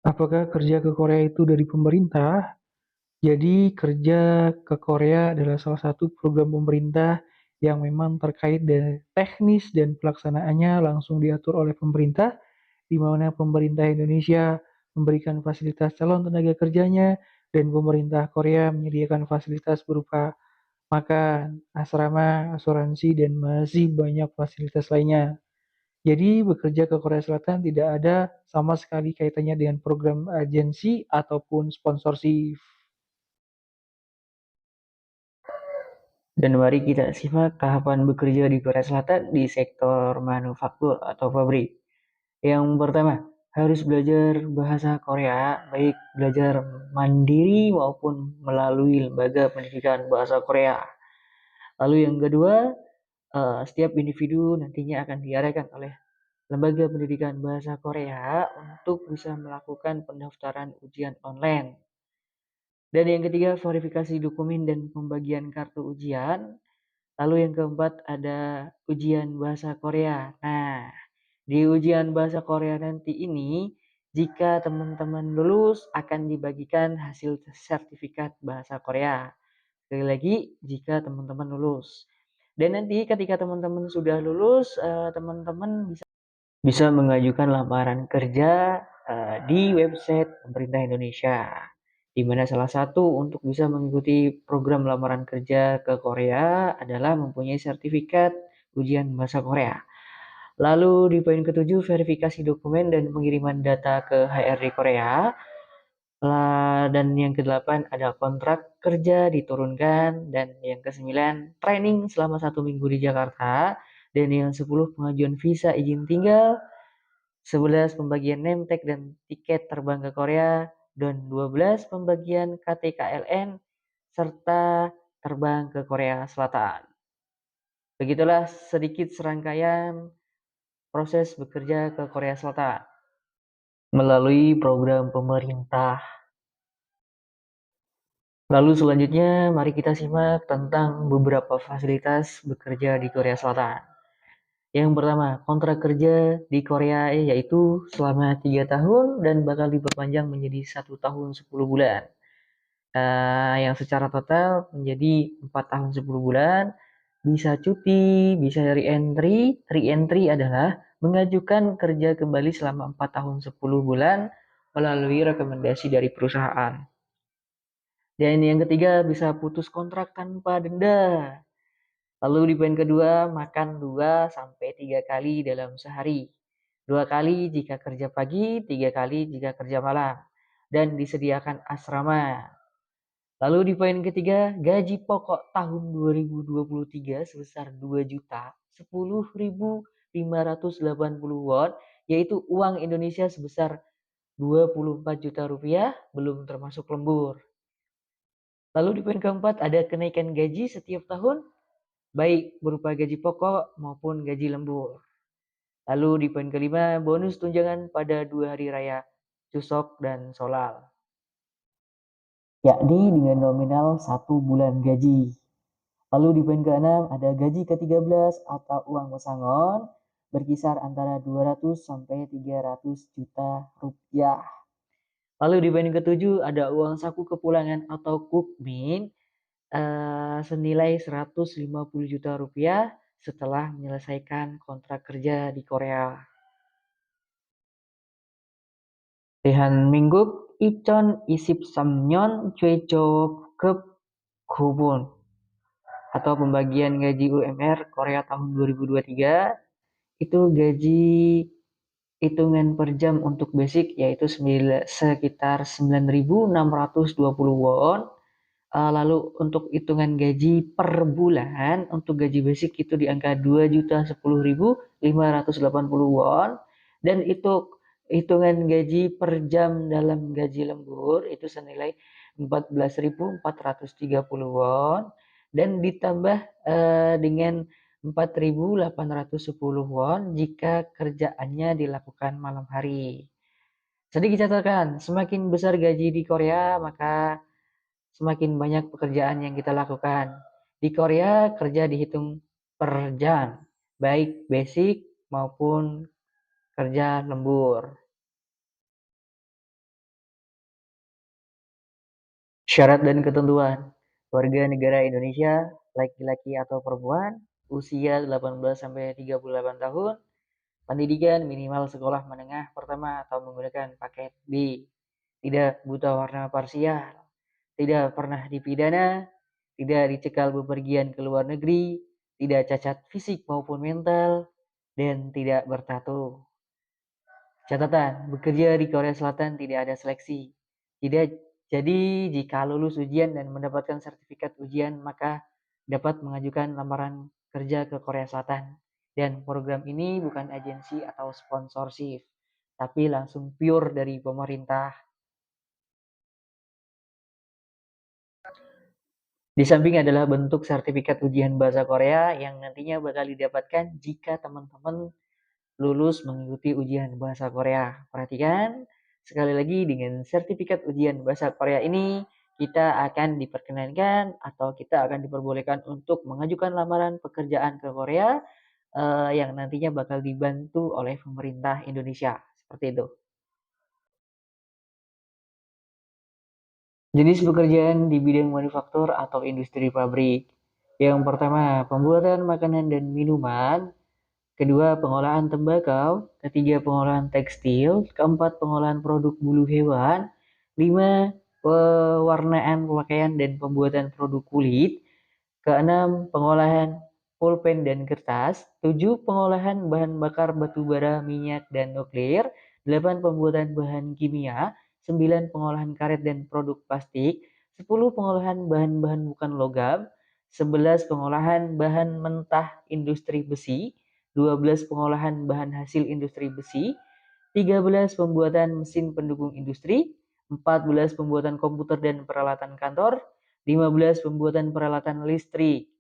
Apakah kerja ke Korea itu dari pemerintah? Jadi kerja ke Korea adalah salah satu program pemerintah yang memang terkait dengan teknis dan pelaksanaannya langsung diatur oleh pemerintah, di mana pemerintah Indonesia memberikan fasilitas calon tenaga kerjanya dan pemerintah Korea menyediakan fasilitas berupa makan, asrama, asuransi, dan masih banyak fasilitas lainnya. Jadi bekerja ke Korea Selatan tidak ada sama sekali kaitannya dengan program agensi ataupun sponsorship. Dan mari kita simak tahapan bekerja di Korea Selatan di sektor manufaktur atau pabrik. Yang pertama, harus belajar bahasa Korea, baik belajar mandiri maupun melalui lembaga pendidikan bahasa Korea. Lalu yang kedua, setiap individu nantinya akan diarahkan oleh lembaga pendidikan bahasa Korea untuk bisa melakukan pendaftaran ujian online. Dan yang ketiga, verifikasi dokumen dan pembagian kartu ujian. Lalu yang keempat ada ujian bahasa Korea. Nah, di ujian bahasa Korea nanti ini, jika teman-teman lulus akan dibagikan hasil sertifikat bahasa Korea. Sekali lagi, jika teman-teman lulus. Dan nanti ketika teman-teman sudah lulus, teman-teman bisa mengajukan lamaran kerja di website pemerintah Indonesia, di mana salah satu untuk bisa mengikuti program lamaran kerja ke Korea adalah mempunyai sertifikat ujian bahasa Korea. Lalu di poin ketujuh, verifikasi dokumen dan pengiriman data ke HRD Korea. Dan yang kedelapan ada kontrak kerja diturunkan. Dan yang kesembilan, training selama 1 minggu di Jakarta. Dan yang 10, pengajuan visa izin tinggal. 11, pembagian name tag dan tiket terbang ke Korea. Dan 12, pembagian KTKLN serta terbang ke Korea Selatan. Begitulah sedikit serangkaian proses bekerja ke Korea Selatan melalui program pemerintah. Lalu selanjutnya mari kita simak tentang beberapa fasilitas bekerja di Korea Selatan. Yang pertama, kontrak kerja di Korea yaitu selama 3 tahun dan bakal diperpanjang menjadi 1 tahun 10 bulan. Yang secara total menjadi 4 tahun 10 bulan. Bisa cuti, bisa re-entry. Re-entry adalah mengajukan kerja kembali selama 4 tahun 10 bulan melalui rekomendasi dari perusahaan. Dan yang ketiga, bisa putus kontrak tanpa denda. Lalu di poin kedua, makan 2 sampai 3 kali dalam sehari. 2 kali jika kerja pagi, 3 kali jika kerja malam. Dan disediakan asrama. Lalu di poin ketiga, gaji pokok tahun 2023 sebesar 2.010.580 won, yaitu uang Indonesia sebesar 24 juta rupiah, belum termasuk lembur. Lalu di poin keempat ada kenaikan gaji setiap tahun, baik berupa gaji pokok maupun gaji lembur. Lalu di poin kelima, bonus tunjangan pada 2 hari raya Chuseok dan Solal, yakni dengan nominal 1 bulan gaji. Lalu di poin ke-6 ada gaji ke-13 atau uang pesangon berkisar antara 200 sampai 300 juta rupiah. Lalu di poin ke-7 ada uang saku kepulangan atau kukmin senilai 150 juta rupiah setelah menyelesaikan kontrak kerja di Korea. Dehan Mingguk Ichon Isip Samnyon Chwejo Kep Gubun atau pembagian gaji UMR Korea tahun 2023 itu gaji hitungan per jam untuk basic yaitu sekitar 9.620 won. Lalu untuk hitungan gaji per bulan untuk gaji basic itu di angka 2.010.580 won, dan itu hitungan gaji per jam dalam gaji lembur itu senilai 14.430 won dan ditambah dengan 4.810 won jika kerjaannya dilakukan malam hari. Sedikit catatan, semakin besar gaji di Korea maka semakin banyak pekerjaan yang kita lakukan. Di Korea kerja dihitung per jam, baik basic maupun kerja lembur. Syarat dan ketentuan. Warga negara Indonesia, laki-laki atau perempuan, usia 18 sampai 38 tahun, pendidikan minimal sekolah menengah pertama atau menggunakan paket B, tidak buta warna parsial, tidak pernah dipidana, tidak dicekal bepergian ke luar negeri, tidak cacat fisik maupun mental, dan tidak bertato. Catatan, bekerja di Korea Selatan tidak ada seleksi. Tidak, jadi jika lulus ujian dan mendapatkan sertifikat ujian, maka dapat mengajukan lamaran kerja ke Korea Selatan. Dan program ini bukan agensi atau sponsorship, tapi langsung pure dari pemerintah. Di samping adalah bentuk sertifikat ujian bahasa Korea yang nantinya bakal didapatkan jika teman-teman lulus mengikuti ujian bahasa Korea. Perhatikan, sekali lagi dengan sertifikat ujian bahasa Korea ini, kita akan diperkenankan atau kita akan diperbolehkan untuk mengajukan lamaran pekerjaan ke Korea yang nantinya bakal dibantu oleh pemerintah Indonesia. Seperti itu. Jenis pekerjaan di bidang manufaktur atau industri pabrik. Yang pertama, pembuatan makanan dan minuman. Kedua, pengolahan tembakau. Ketiga, pengolahan tekstil. Keempat, pengolahan produk bulu hewan. Lima, pewarnaan pakaian dan pembuatan produk kulit. Keenam, pengolahan pulpen dan kertas. Tujuh, pengolahan bahan bakar batu bara, minyak, dan nuklir. Delapan, pembuatan bahan kimia. Sembilan, pengolahan karet dan produk plastik. Sepuluh, pengolahan bahan-bahan bukan logam. 11, pengolahan bahan mentah industri besi. 12, pengolahan bahan hasil industri besi. 13, pembuatan mesin pendukung industri. 14, pembuatan komputer dan peralatan kantor. 15, pembuatan peralatan listrik.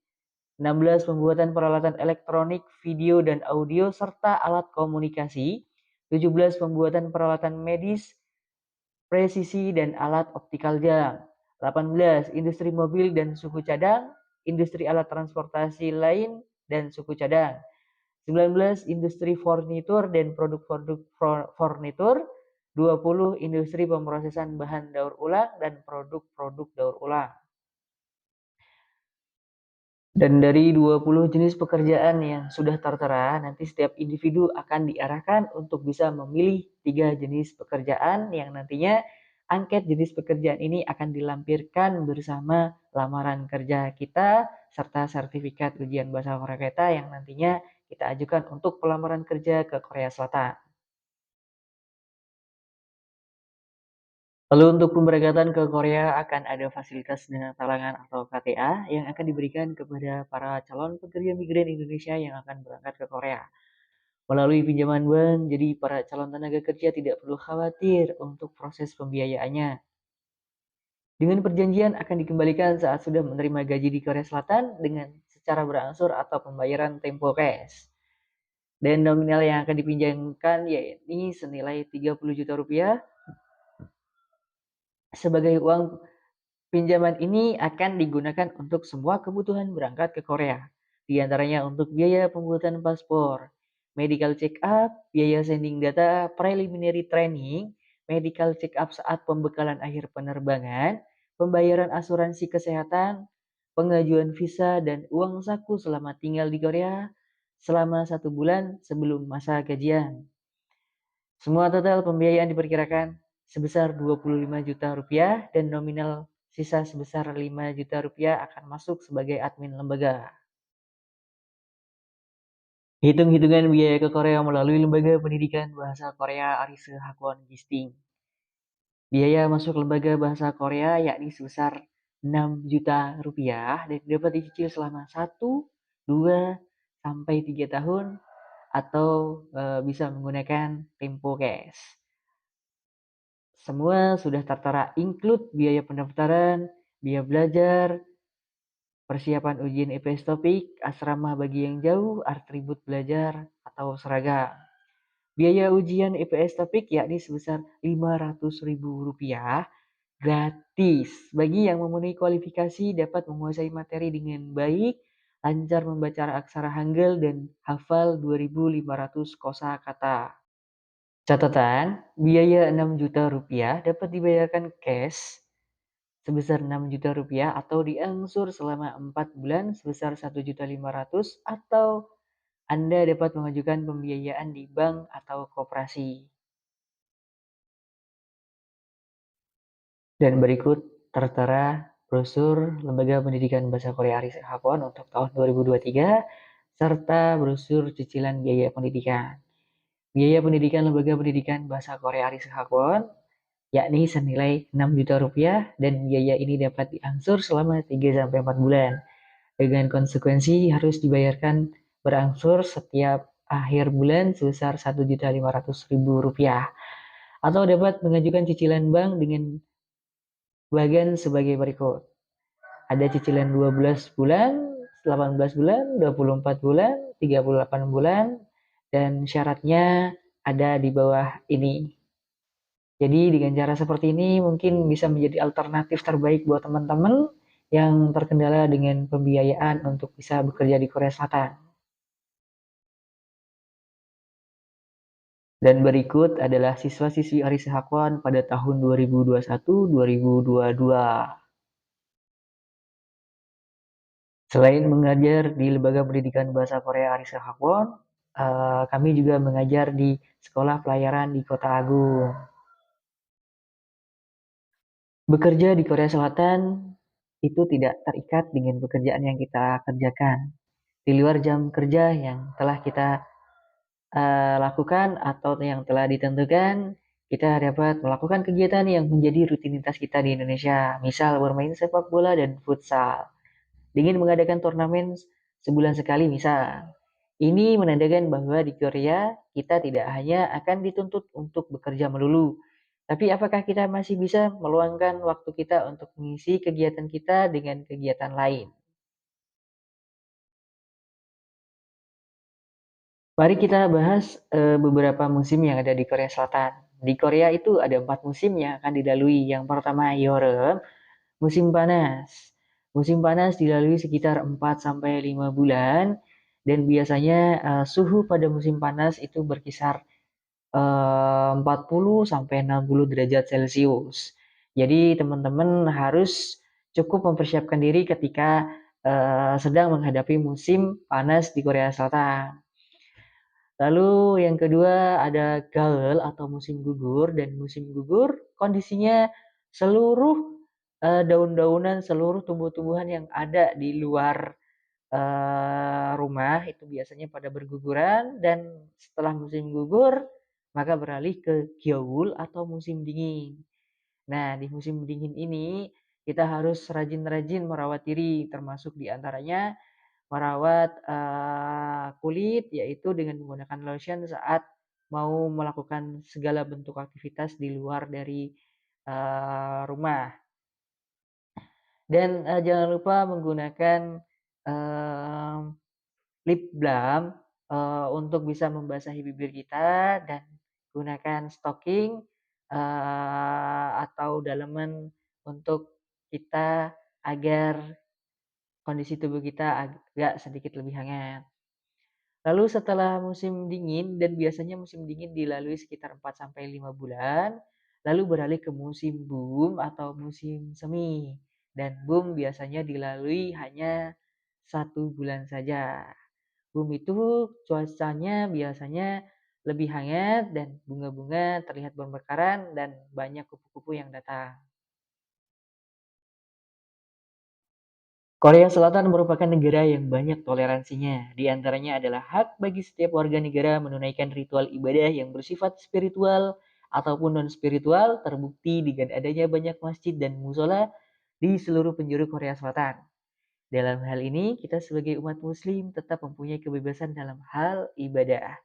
16, pembuatan peralatan elektronik, video dan audio, serta alat komunikasi. 17, pembuatan peralatan medis, presisi dan alat optikal jam. 18, industri mobil dan suku cadang, industri alat transportasi lain dan suku cadang. 19, industri furnitur dan produk-produk furnitur. 20, industri pemrosesan bahan daur ulang dan produk-produk daur ulang. Dan dari 20 jenis pekerjaan yang sudah tertera, nanti setiap individu akan diarahkan untuk bisa memilih 3 jenis pekerjaan yang nantinya angket jenis pekerjaan ini akan dilampirkan bersama lamaran kerja kita serta sertifikat ujian bahasa Korea kita yang nantinya kita ajukan untuk pelamaran kerja ke Korea Selatan. Lalu untuk pemberangkatan ke Korea akan ada fasilitas dana talangan atau KTA yang akan diberikan kepada para calon pekerja migran Indonesia yang akan berangkat ke Korea. Melalui pinjaman bank, jadi para calon tenaga kerja tidak perlu khawatir untuk proses pembiayaannya. Dengan perjanjian akan dikembalikan saat sudah menerima gaji di Korea Selatan dengan secara berangsur atau pembayaran tempo cash. Dan nominal yang akan dipinjamkan yakni senilai 30 juta rupiah sebagai uang. Pinjaman ini akan digunakan untuk semua kebutuhan berangkat ke Korea, di antaranya untuk biaya pembuatan paspor, medical check up, biaya sending data, preliminary training, medical check up saat pembekalan akhir penerbangan, pembayaran asuransi kesehatan, pengajuan visa, dan uang saku selama tinggal di Korea selama 1 bulan sebelum masa gajian. Semua total pembiayaan diperkirakan sebesar 25 juta rupiah dan nominal sisa sebesar 5 juta rupiah akan masuk sebagai admin lembaga. Hitung-hitungan biaya ke Korea melalui Lembaga Pendidikan Bahasa Korea Arise Hakwon Gisting. Biaya masuk lembaga bahasa Korea yakni sebesar 6 juta rupiah dan dapat dicicil selama 1, 2, sampai 3 tahun atau bisa menggunakan tempo cash. Semua sudah tertera include biaya pendaftaran, biaya belajar, persiapan ujian IPS topik, asrama bagi yang jauh, atribut belajar, atau seragam. Biaya ujian IPS topik yakni sebesar Rp500.000 gratis. Bagi yang memenuhi kualifikasi dapat menguasai materi dengan baik, lancar membaca aksara Hangul dan hafal 2.500 kosakata. Catatan, biaya 6 juta rupiah dapat dibayarkan cash sebesar 6 juta rupiah atau diangsur selama 4 bulan sebesar 1.500.000 atau Anda dapat mengajukan pembiayaan di bank atau koperasi. Dan berikut tertera brosur Lembaga Pendidikan Bahasa Korea Aris Hapon untuk tahun 2023 serta brosur cicilan biaya pendidikan. Biaya pendidikan Lembaga Pendidikan Bahasa Korea Aris Hapon yakni senilai 6 juta rupiah dan biaya ini dapat diangsur selama 3-4 bulan. Dengan konsekuensi harus dibayarkan berangsur setiap akhir bulan sebesar 1.500.000 rupiah atau dapat mengajukan cicilan bank dengan bagian sebagai berikut. Ada cicilan 12 bulan, 18 bulan, 24 bulan, 38 bulan, dan syaratnya ada di bawah ini. Jadi dengan cara seperti ini mungkin bisa menjadi alternatif terbaik buat teman-teman yang terkendala dengan pembiayaan untuk bisa bekerja di Korea Selatan. Dan berikut adalah siswa-siswi Aris Hakwan pada tahun 2021-2022. Selain mengajar di Lembaga Pendidikan Bahasa Korea Aris Hakwan, kami juga mengajar di Sekolah Pelayaran di Kota Agung. Bekerja di Korea Selatan itu tidak terikat dengan pekerjaan yang kita kerjakan. Di luar jam kerja yang telah kita lakukan atau yang telah ditentukan, kita dapat melakukan kegiatan yang menjadi rutinitas kita di Indonesia, misal bermain sepak bola dan futsal. Dengan mengadakan turnamen sebulan sekali misal. Ini menandakan bahwa di Korea kita tidak hanya akan dituntut untuk bekerja melulu, tapi apakah kita masih bisa meluangkan waktu kita untuk mengisi kegiatan kita dengan kegiatan lain. Mari kita bahas beberapa musim yang ada di Korea Selatan. Di Korea itu ada 4 musim yang akan dilalui. Yang pertama Yeoreum, musim panas. Musim panas dilalui sekitar 4-5 bulan dan biasanya suhu pada musim panas itu berkisar 40-60 derajat Celcius. Jadi teman-teman harus cukup mempersiapkan diri ketika sedang menghadapi musim panas di Korea Selatan. Lalu yang kedua ada gaul atau musim gugur, dan musim gugur kondisinya seluruh daun-daunan, seluruh tumbuh-tumbuhan yang ada di luar rumah itu biasanya pada berguguran, dan setelah musim gugur maka beralih ke gyaul atau musim dingin. Nah, di musim dingin ini kita harus rajin-rajin merawat diri, termasuk diantaranya merawat kulit yaitu dengan menggunakan lotion saat mau melakukan segala bentuk aktivitas di luar dari rumah. Dan jangan lupa menggunakan lip balm untuk bisa membasahi bibir kita, dan gunakan stocking atau daleman untuk kita agar kondisi tubuh kita agak sedikit lebih hangat. Lalu setelah musim dingin, dan biasanya musim dingin dilalui sekitar 4-5 bulan, lalu beralih ke musim boom atau musim semi. Dan boom biasanya dilalui hanya 1 bulan saja. Boom itu cuacanya biasanya lebih hangat dan bunga-bunga terlihat bermekaran dan banyak kupu-kupu yang datang. Korea Selatan merupakan negara yang banyak toleransinya. Di antaranya adalah hak bagi setiap warga negara menunaikan ritual ibadah yang bersifat spiritual ataupun non-spiritual, terbukti dengan adanya banyak masjid dan musola di seluruh penjuru Korea Selatan. Dalam hal ini, kita sebagai umat muslim tetap mempunyai kebebasan dalam hal ibadah.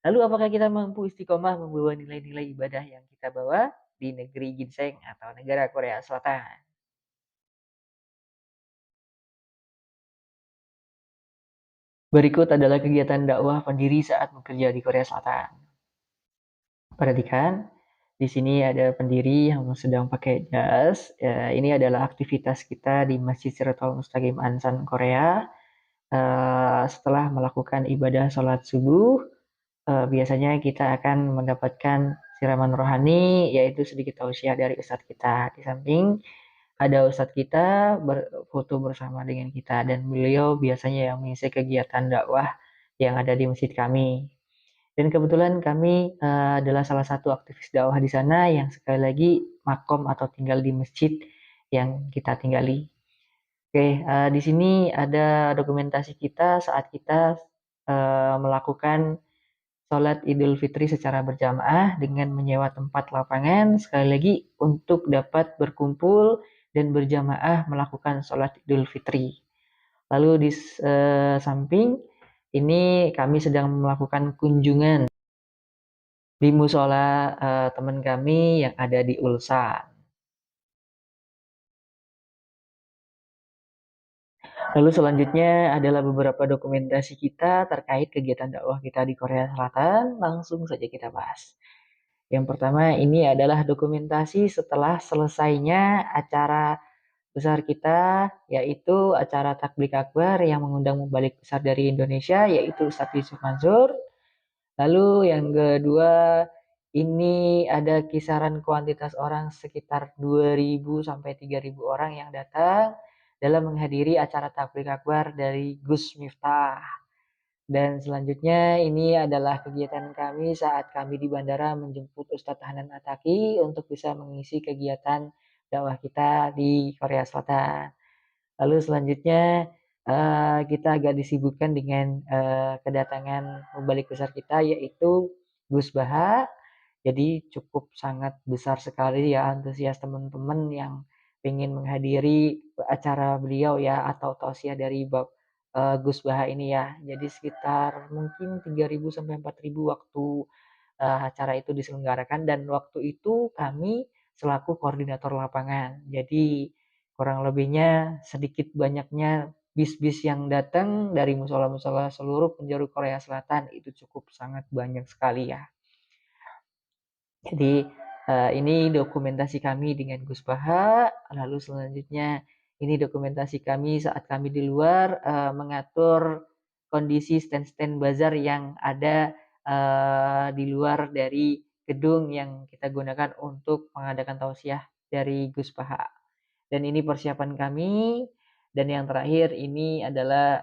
Lalu apakah kita mampu istiqomah membawa nilai-nilai ibadah yang kita bawa di negeri ginseng atau negara Korea Selatan? Berikut adalah kegiatan dakwah pendiri saat bekerja di Korea Selatan. Perhatikan, di sini ada pendiri yang sedang pakai jas. Ini adalah aktivitas kita di Masjid Siratul Mustaqim Ansan, Korea. Setelah melakukan ibadah sholat subuh, biasanya kita akan mendapatkan siraman rohani, yaitu sedikit tausiah dari ustadz kita. Di samping ada ustadz kita berfoto bersama dengan kita dan beliau biasanya yang mengisi kegiatan dakwah yang ada di masjid kami. Dan kebetulan kami adalah salah satu aktivis dakwah di sana yang sekali lagi makom atau tinggal di masjid yang kita tinggali. Oke, di sini ada dokumentasi kita saat kita melakukan sholat Idul Fitri secara berjamaah dengan menyewa tempat lapangan sekali lagi untuk dapat berkumpul dan berjamaah melakukan sholat Idul Fitri. Lalu di samping ini kami sedang melakukan kunjungan di musola teman kami yang ada di Ulsan. Lalu selanjutnya adalah beberapa dokumentasi kita terkait kegiatan dakwah kita di Korea Selatan. Langsung saja kita bahas. Yang pertama ini adalah dokumentasi setelah selesainya acara besar kita, yaitu acara Takbik Akbar yang mengundang mubalik besar dari Indonesia, yaitu Ustadz Yusuf Mansur. Lalu yang kedua, ini ada kisaran kuantitas orang sekitar 2.000 sampai 3.000 orang yang datang dalam menghadiri acara Takbir Akbar dari Gus Miftah. Dan selanjutnya ini adalah kegiatan kami saat kami di bandara menjemput Ustadz Hanan Ataki untuk bisa mengisi kegiatan dakwah kita di Korea Selatan. Lalu selanjutnya kita agak disibukkan dengan kedatangan pembalik besar kita yaitu Gus Baha. Jadi cukup sangat besar sekali ya antusias teman-teman yang ingin menghadiri acara beliau ya atau tausiah dari Gus Baha ini ya. Jadi sekitar mungkin 3.000 sampai 4.000 waktu acara itu diselenggarakan dan waktu itu kami selaku koordinator lapangan. Jadi kurang lebihnya sedikit banyaknya bis-bis yang datang dari musola-musola seluruh penjuru Korea Selatan itu cukup sangat banyak sekali ya. Jadi ini dokumentasi kami dengan Gus Baha. Lalu selanjutnya ini dokumentasi kami saat kami di luar mengatur kondisi stand-stand bazar yang ada di luar dari gedung yang kita gunakan untuk mengadakan tausiah dari Gus Baha. Dan ini persiapan kami. Dan yang terakhir ini adalah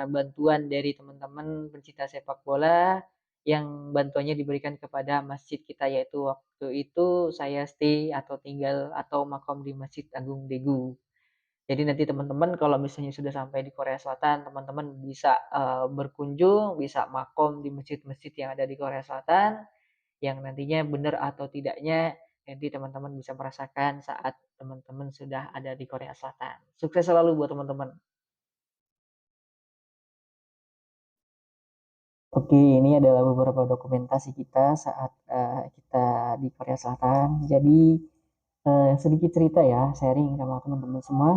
bantuan dari teman-teman pencinta sepak bola yang bantuannya diberikan kepada masjid kita yaitu waktu itu saya stay atau tinggal atau makom di Masjid Agung Daegu. Jadi nanti teman-teman kalau misalnya sudah sampai di Korea Selatan, teman-teman bisa berkunjung, bisa makom di masjid-masjid yang ada di Korea Selatan yang nantinya benar atau tidaknya nanti teman-teman bisa merasakan saat teman-teman sudah ada di Korea Selatan. Sukses selalu buat teman-teman. Oke, ini adalah beberapa dokumentasi kita saat kita di Korea Selatan. Jadi sedikit cerita ya, sharing sama teman-teman semua.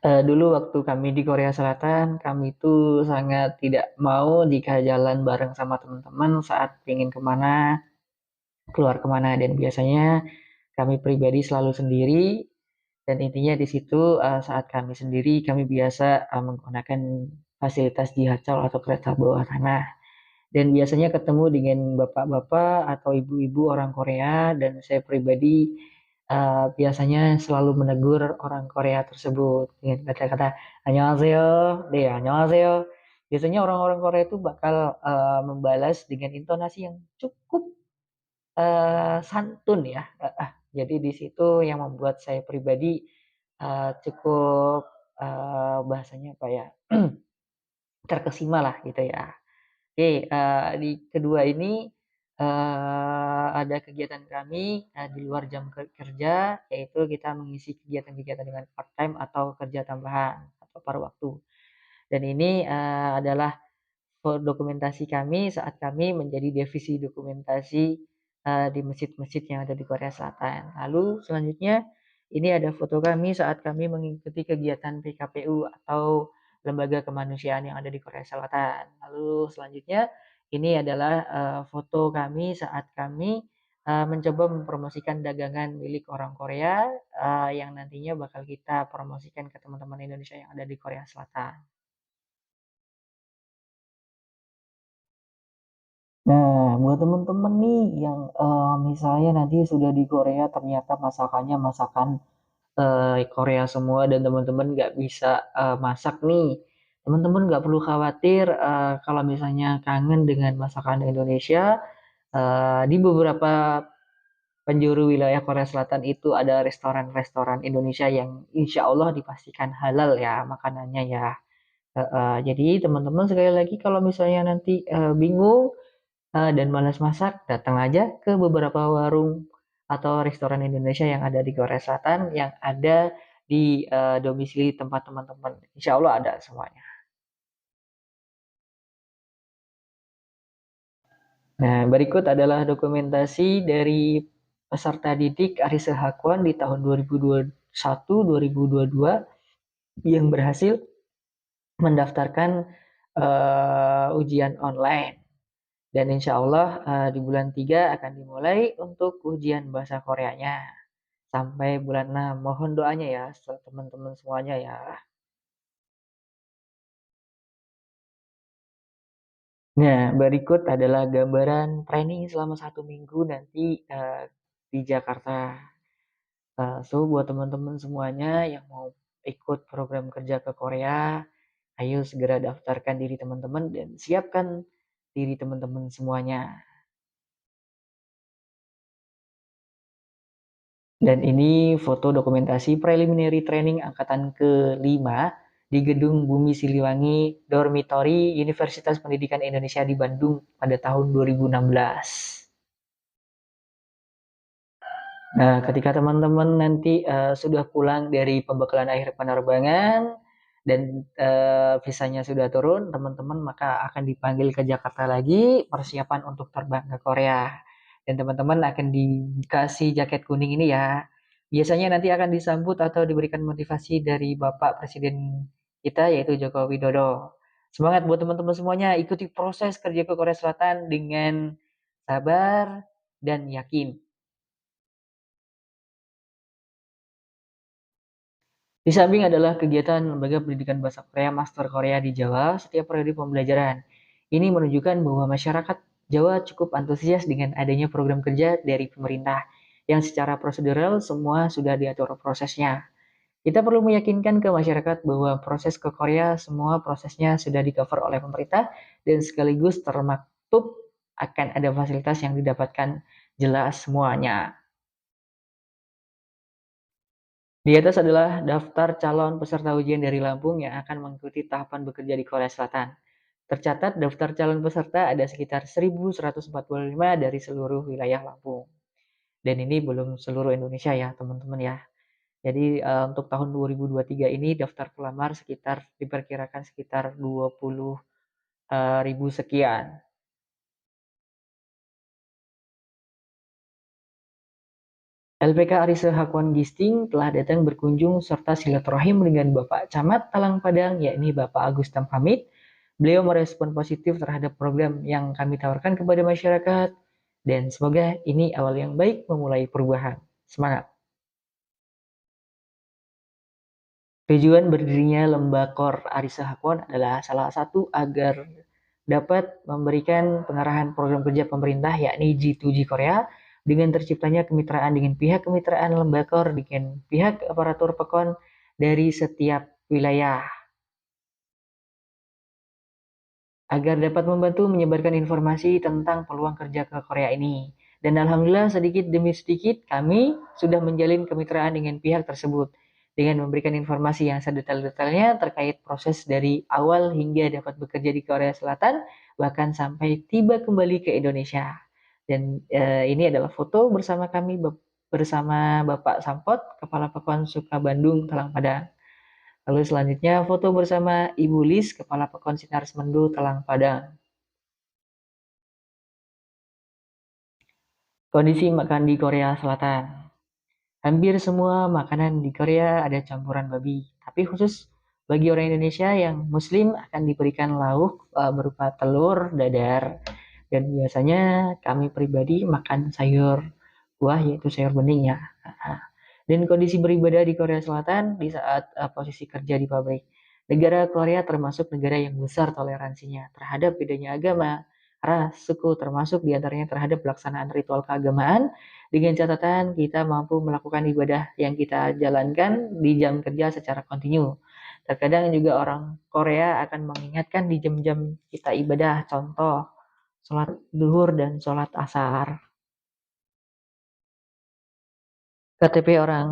Dulu waktu kami di Korea Selatan, kami itu sangat tidak mau jika jalan bareng sama teman-teman saat ingin kemana, keluar kemana. Dan biasanya kami pribadi selalu sendiri. Dan intinya di situ saat kami sendiri, kami biasa menggunakan fasilitas Jihacol atau kereta bawah tanah. Dan biasanya ketemu dengan bapak-bapak atau ibu-ibu orang Korea dan saya pribadi biasanya selalu menegur orang Korea tersebut dengan kata-kata annyeonghaseyo, deh annyeonghaseyo. Biasanya orang-orang Korea itu bakal membalas dengan intonasi yang cukup santun ya. Jadi di situ yang membuat saya pribadi cukup bahasanya apa ya terkesima lah gitu ya. Oke, di kedua ini ada kegiatan kami di luar jam kerja, yaitu kita mengisi kegiatan-kegiatan dengan part time atau kerja tambahan atau paruh waktu. Dan ini adalah dokumentasi kami saat kami menjadi divisi dokumentasi di masjid-masjid yang ada di Korea Selatan. Lalu selanjutnya ini ada foto kami saat kami mengikuti kegiatan PKPU atau Lembaga Kemanusiaan yang ada di Korea Selatan. Lalu selanjutnya ini adalah foto kami saat kami mencoba mempromosikan dagangan milik orang Korea yang nantinya bakal kita promosikan ke teman-teman Indonesia yang ada di Korea Selatan. Nah, buat temen-temen nih yang misalnya nanti sudah di Korea ternyata masakannya masakan Korea semua dan teman-teman nggak bisa masak nih. Teman-teman nggak perlu khawatir kalau misalnya kangen dengan masakan Indonesia. Di beberapa penjuru wilayah Korea Selatan itu ada restoran-restoran Indonesia yang insya Allah dipastikan halal ya makanannya ya. Jadi teman-teman sekali lagi kalau misalnya nanti bingung dan malas masak, datang aja ke beberapa warung atau restoran Indonesia yang ada di Korea Selatan yang ada di domisili tempat teman-teman. Insya Allah ada semuanya. Nah, berikut adalah dokumentasi dari peserta didik Arisa Hakwan di tahun 2021-2022 yang berhasil mendaftarkan ujian online. Dan insya Allah di bulan 3 akan dimulai untuk ujian bahasa Koreanya. Sampai bulan 6. Mohon doanya ya teman-teman semuanya ya. Nah, berikut adalah gambaran training selama 1 minggu nanti di Jakarta. So, buat teman-teman semuanya yang mau ikut program kerja ke Korea, ayo segera daftarkan diri teman-teman dan siapkan diri teman-teman semuanya. Dan ini foto dokumentasi preliminary training angkatan ke-5 di Gedung Bumi Siliwangi Dormitory Universitas Pendidikan Indonesia di Bandung pada tahun 2016. Nah, ketika teman-teman nanti sudah pulang dari pembekalan akhir penerbangan dan visanya sudah turun, teman-teman maka akan dipanggil ke Jakarta lagi persiapan untuk terbang ke Korea. Dan teman-teman akan dikasih jaket kuning ini ya. Biasanya nanti akan disambut atau diberikan motivasi dari Bapak Presiden kita yaitu Joko Widodo. Semangat buat teman-teman semuanya, ikuti proses kerja ke Korea Selatan dengan sabar dan yakin. Di samping adalah kegiatan Lembaga Pendidikan Bahasa Korea Master Korea di Jawa setiap periode pembelajaran. Ini menunjukkan bahwa masyarakat Jawa cukup antusias dengan adanya program kerja dari pemerintah yang secara prosedural semua sudah diatur prosesnya. Kita perlu meyakinkan ke masyarakat bahwa proses ke Korea semua prosesnya sudah di-cover oleh pemerintah dan sekaligus termaktub akan ada fasilitas yang didapatkan jelas semuanya. Di atas adalah daftar calon peserta ujian dari Lampung yang akan mengikuti tahapan bekerja di Korea Selatan. Tercatat daftar calon peserta ada sekitar 1.145 dari seluruh wilayah Lampung. Dan ini belum seluruh Indonesia ya teman-teman ya. Jadi untuk tahun 2023 ini daftar pelamar sekitar diperkirakan sekitar 20.000 sekian. LPK Arise Hakwan Gisting telah datang berkunjung serta silaturahim dengan Bapak Camat Talang Padang, yakni Bapak Agus Tamhamid. Beliau merespon positif terhadap program yang kami tawarkan kepada masyarakat, dan semoga ini awal yang baik memulai perubahan. Semangat! Tujuan berdirinya Lembakor Arisa Hakwan adalah salah satu agar dapat memberikan pengarahan program kerja pemerintah yakni G2G Korea dengan terciptanya kemitraan dengan pihak kemitraan Lembakor dengan pihak aparatur pekon dari setiap wilayah agar dapat membantu menyebarkan informasi tentang peluang kerja ke Korea ini. Dan alhamdulillah sedikit demi sedikit kami sudah menjalin kemitraan dengan pihak tersebut dengan memberikan informasi yang sedetail-detailnya terkait proses dari awal hingga dapat bekerja di Korea Selatan bahkan sampai tiba kembali ke Indonesia. Dan ini adalah foto bersama kami bersama Bapak Sampot, Kepala Pekon Suka Bandung, Talang Padang. Lalu selanjutnya foto bersama Ibu Lis, Kepala Pekon Sinar Semendu, Talang Padang. Kondisi makan di Korea Selatan. Hampir semua makanan di Korea ada campuran babi, tapi khusus bagi orang Indonesia yang Muslim akan diberikan lauk berupa telur dadar. Dan biasanya kami pribadi makan sayur buah yaitu sayur bening ya. Dan kondisi beribadah di Korea Selatan di saat posisi kerja di pabrik. Negara Korea termasuk negara yang besar toleransinya terhadap bedanya agama, ras, suku, termasuk diantaranya terhadap pelaksanaan ritual keagamaan, dengan catatan kita mampu melakukan ibadah yang kita jalankan di jam kerja secara kontinu. Terkadang juga orang Korea akan mengingatkan di jam-jam kita ibadah, contoh sholat duhur dan sholat asar. KTP orang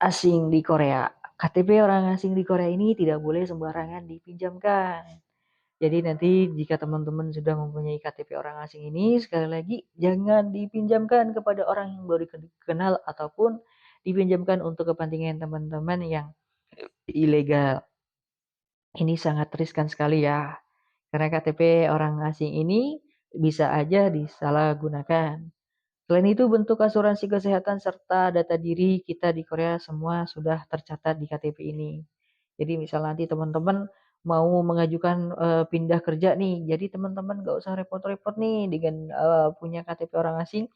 asing di Korea. KTP orang asing di Korea ini tidak boleh sembarangan dipinjamkan. Jadi nanti jika teman-teman sudah mempunyai KTP orang asing ini, sekali lagi jangan dipinjamkan kepada orang yang baru dikenal ataupun dipinjamkan untuk kepentingan teman-teman yang ilegal. Ini sangat riskan sekali ya, karena KTP orang asing ini bisa aja disalahgunakan. Selain itu, bentuk asuransi kesehatan serta data diri kita di Korea semua sudah tercatat di KTP ini. Jadi misal nanti teman-teman mau mengajukan pindah kerja nih, jadi teman-teman nggak usah repot-repot nih dengan punya KTP orang asing.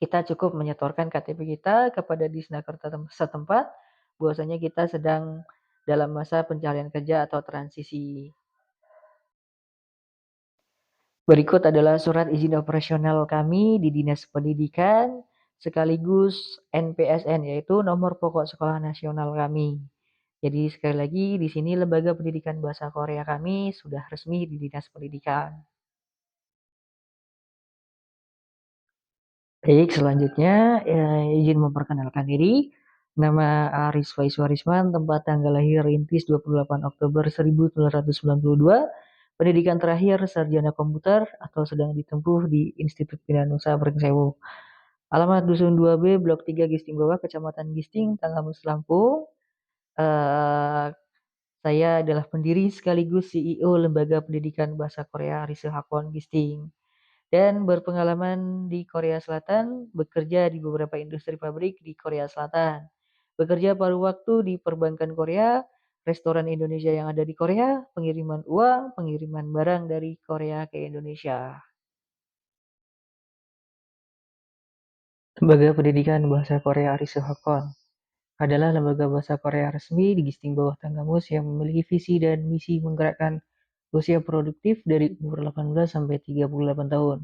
Kita cukup menyetorkan KTP kita kepada Disnaker setempat, bahwasanya kita sedang dalam masa pencarian kerja atau transisi. Berikut adalah surat izin operasional kami di Dinas Pendidikan sekaligus NPSN, yaitu nomor pokok sekolah nasional kami. Jadi sekali lagi di sini Lembaga Pendidikan Bahasa Korea kami sudah resmi di Dinas Pendidikan. Baik, selanjutnya izin memperkenalkan diri. Nama Aris Waiswarisman, tempat tanggal lahir Rintis 28 Oktober 1992. Pendidikan terakhir sarjana komputer atau sedang ditempuh di Institut Pinanusa Brengseu. Alamat Dusun 2B, Blok 3 Gisting Bawah, Kecamatan Gisting, Tanggamus, Lampung. Eh, saya adalah pendiri sekaligus CEO Lembaga Pendidikan Bahasa Korea Rise Hakon Gisting dan berpengalaman di Korea Selatan, bekerja di beberapa industri pabrik di Korea Selatan. Bekerja paruh waktu di perbankan Korea, restoran Indonesia yang ada di Korea, pengiriman uang, pengiriman barang dari Korea ke Indonesia. Lembaga Pendidikan Bahasa Korea Rise Hakon adalah lembaga bahasa Korea resmi di Gisting Bawah Tanggamus yang memiliki visi dan misi menggerakkan usia produktif dari umur 18 sampai 38 tahun.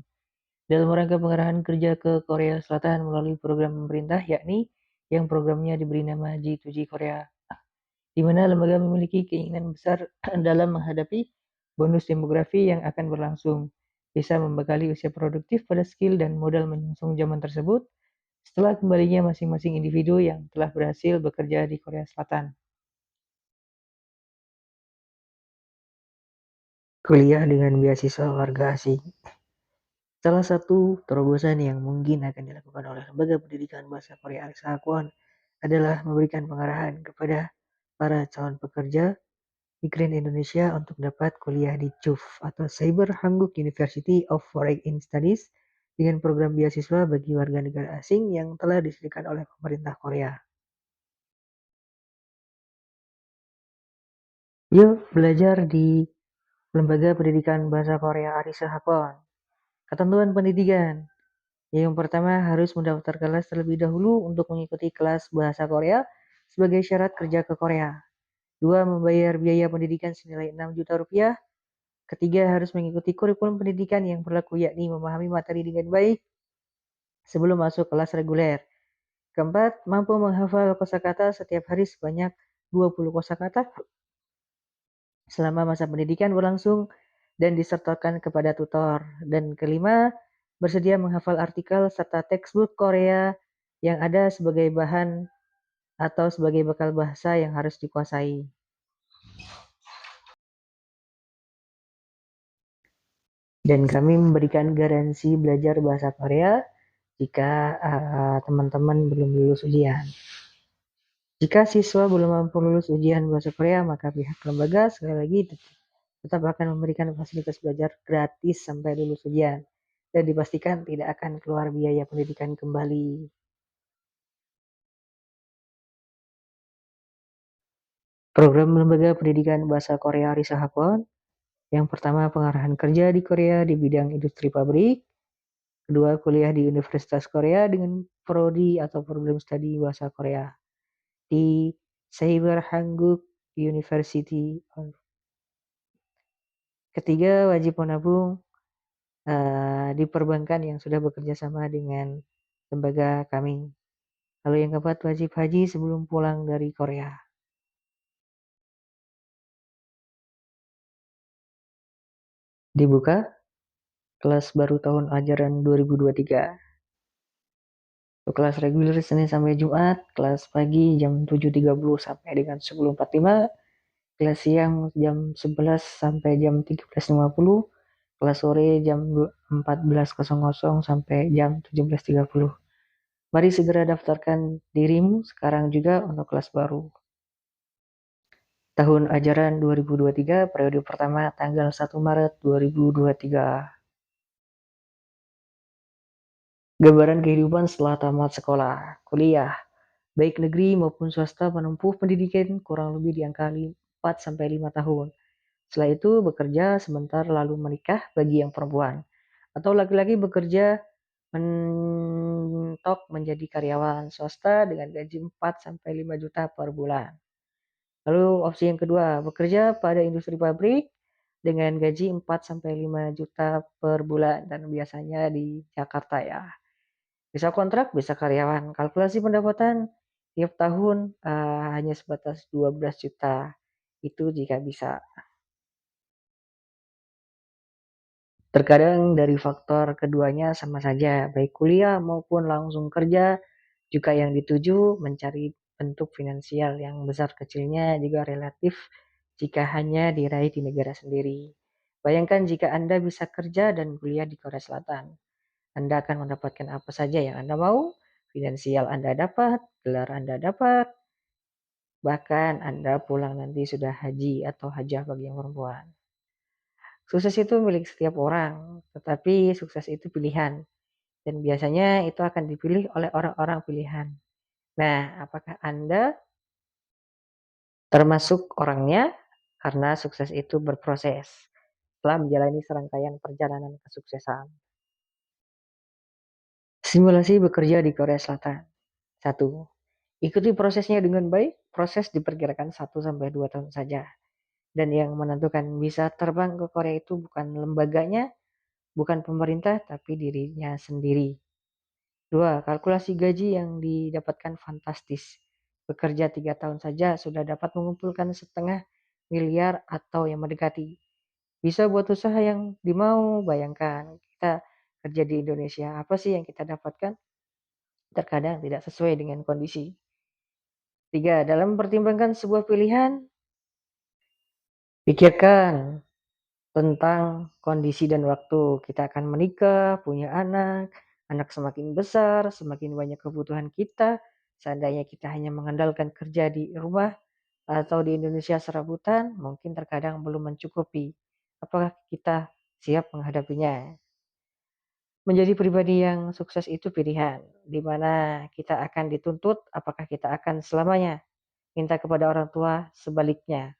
Dalam rangka pengarahan kerja ke Korea Selatan melalui program pemerintah, yakni yang programnya diberi nama G2G Korea, di mana lembaga memiliki keinginan besar dalam menghadapi bonus demografi yang akan berlangsung, bisa membekali usia produktif pada skill dan modal menyongsong zaman tersebut setelah kembalinya masing-masing individu yang telah berhasil bekerja di Korea Selatan. Kuliah dengan beasiswa warga asing. Salah satu terobosan yang mungkin akan dilakukan oleh Lembaga Pendidikan Bahasa Korea Alexa Akuan adalah memberikan pengarahan kepada para calon pekerja migran Indonesia untuk dapat kuliah di CUF atau Cyber Hanguk University of Foreign Studies dengan program beasiswa bagi warga negara asing yang telah disediakan oleh pemerintah Korea. Yuk belajar di Lembaga Pendidikan Bahasa Korea Arisa Hakon. Ketentuan pendidikan. Yang pertama, harus mendaftar kelas terlebih dahulu untuk mengikuti kelas bahasa Korea sebagai syarat kerja ke Korea. Dua, membayar biaya pendidikan senilai 6 juta rupiah. Ketiga, harus mengikuti kurikulum pendidikan yang berlaku, yakni memahami materi dengan baik sebelum masuk kelas reguler. Keempat, mampu menghafal kosakata setiap hari sebanyak 20 kosakata selama masa pendidikan berlangsung dan disertakan kepada tutor. Dan kelima, bersedia menghafal artikel serta textbook Korea yang ada sebagai bahan atau sebagai bekal bahasa yang harus dikuasai. Dan kami memberikan garansi belajar bahasa Korea jika teman-teman belum lulus ujian. Jika siswa belum mampu lulus ujian bahasa Korea, maka pihak lembaga sekali lagi tetap akan memberikan fasilitas belajar gratis sampai lulus ujian dan dipastikan tidak akan keluar biaya pendidikan kembali. Program Lembaga Pendidikan Bahasa Korea Risa Hakon. Yang pertama, pengarahan kerja di Korea di bidang industri pabrik. Kedua, kuliah di Universitas Korea dengan prodi atau program studi bahasa Korea di Cyber Hanguk University Ketiga, wajib menabung di perbankan yang sudah bekerja sama dengan lembaga kami. Lalu yang keempat, wajib haji sebelum pulang dari Korea. Dibuka kelas baru tahun ajaran 2023. Untuk kelas reguler Senin sampai Jumat, kelas pagi jam 7.30 sampai dengan 10.45, kelas siang jam 11 sampai jam 13.50, kelas sore jam 14.00 sampai jam 17.30. Mari segera daftarkan dirimu sekarang juga untuk kelas baru. Tahun ajaran 2023, periode pertama tanggal 1 Maret 2023. Gambaran kehidupan setelah tamat sekolah, kuliah, baik negeri maupun swasta menempuh pendidikan kurang lebih di angka 4-5 tahun. Setelah itu bekerja sebentar lalu menikah bagi yang perempuan. Atau laki-laki bekerja mentok menjadi karyawan swasta dengan gaji 4-5 juta per bulan. Lalu opsi yang kedua, bekerja pada industri pabrik dengan gaji 4-5 juta per bulan dan biasanya di Jakarta ya. Bisa kontrak, bisa karyawan. Kalkulasi pendapatan tiap tahun hanya sebatas 12 juta. Itu jika bisa. Terkadang dari faktor keduanya sama saja, baik kuliah maupun langsung kerja, juga yang dituju mencari bentuk finansial yang besar kecilnya juga relatif jika hanya diraih di negara sendiri. Bayangkan jika Anda bisa kerja dan kuliah di Korea Selatan. Anda akan mendapatkan apa saja yang Anda mau, finansial Anda dapat, gelar Anda dapat, bahkan Anda pulang nanti sudah haji atau hajah bagi yang perempuan. Sukses itu milik setiap orang, tetapi sukses itu pilihan. Dan biasanya itu akan dipilih oleh orang-orang pilihan. Nah, apakah Anda termasuk orangnya? Karena sukses itu berproses setelah menjalani serangkaian perjalanan kesuksesan. Simulasi bekerja di Korea Selatan. 1. Ikuti prosesnya dengan baik. Proses diperkirakan 1-2 tahun saja. Dan yang menentukan bisa terbang ke Korea itu bukan lembaganya, bukan pemerintah, tapi dirinya sendiri. 2. Kalkulasi gaji yang didapatkan fantastis. Bekerja 3 tahun saja sudah dapat mengumpulkan 500 miliar atau yang mendekati. Bisa buat usaha yang dimau. Bayangkan kita kerja di Indonesia, apa sih yang kita dapatkan? Terkadang tidak sesuai dengan kondisi. 3. Dalam mempertimbangkan sebuah pilihan, pikirkan tentang kondisi dan waktu. Kita akan menikah, punya anak semakin besar, semakin banyak kebutuhan kita. Seandainya kita hanya mengandalkan kerja di rumah atau di Indonesia serabutan, mungkin terkadang belum mencukupi. Apakah kita siap menghadapinya? Menjadi pribadi yang sukses itu pilihan, di mana kita akan dituntut apakah kita akan selamanya minta kepada orang tua, sebaliknya.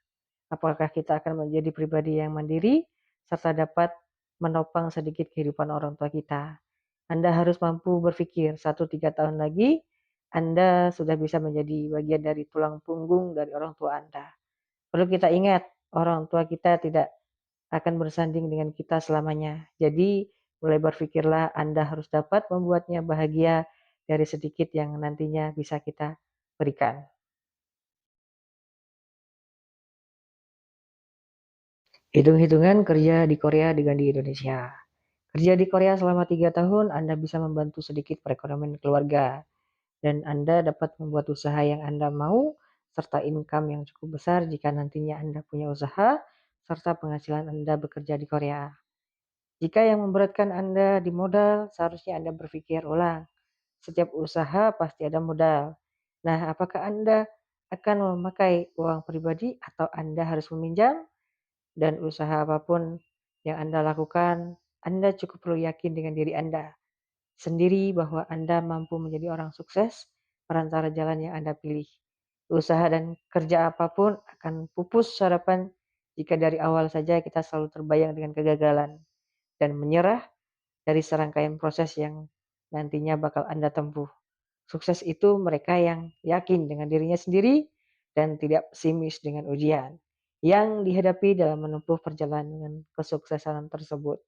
Apakah kita akan menjadi pribadi yang mandiri, serta dapat menopang sedikit kehidupan orang tua kita. Anda harus mampu berpikir 1-3 tahun lagi, Anda sudah bisa menjadi bagian dari tulang punggung dari orang tua Anda. Perlu kita ingat, orang tua kita tidak akan bersanding dengan kita selamanya. Jadi, mulai berpikirlah Anda harus dapat membuatnya bahagia dari sedikit yang nantinya bisa kita berikan. Hitung-hitungan kerja di Korea dengan di Indonesia. Kerja di Korea selama 3 tahun, Anda bisa membantu sedikit perekonomian keluarga. Dan Anda dapat membuat usaha yang Anda mau, serta income yang cukup besar jika nantinya Anda punya usaha, serta penghasilan Anda bekerja di Korea. Jika yang memberatkan Anda di modal, seharusnya Anda berpikir ulang. Setiap usaha pasti ada modal. Nah, apakah Anda akan memakai uang pribadi atau Anda harus meminjam? Dan usaha apapun yang Anda lakukan, Anda cukup perlu yakin dengan diri Anda sendiri bahwa Anda mampu menjadi orang sukses perantara jalan yang Anda pilih. Usaha dan kerja apapun akan pupus harapan jika dari awal saja kita selalu terbayang dengan kegagalan dan menyerah dari serangkaian proses yang nantinya bakal Anda tempuh. Sukses itu mereka yang yakin dengan dirinya sendiri dan tidak pesimis dengan ujian. yang dihadapi dalam menempuh perjalanan kesuksesan tersebut.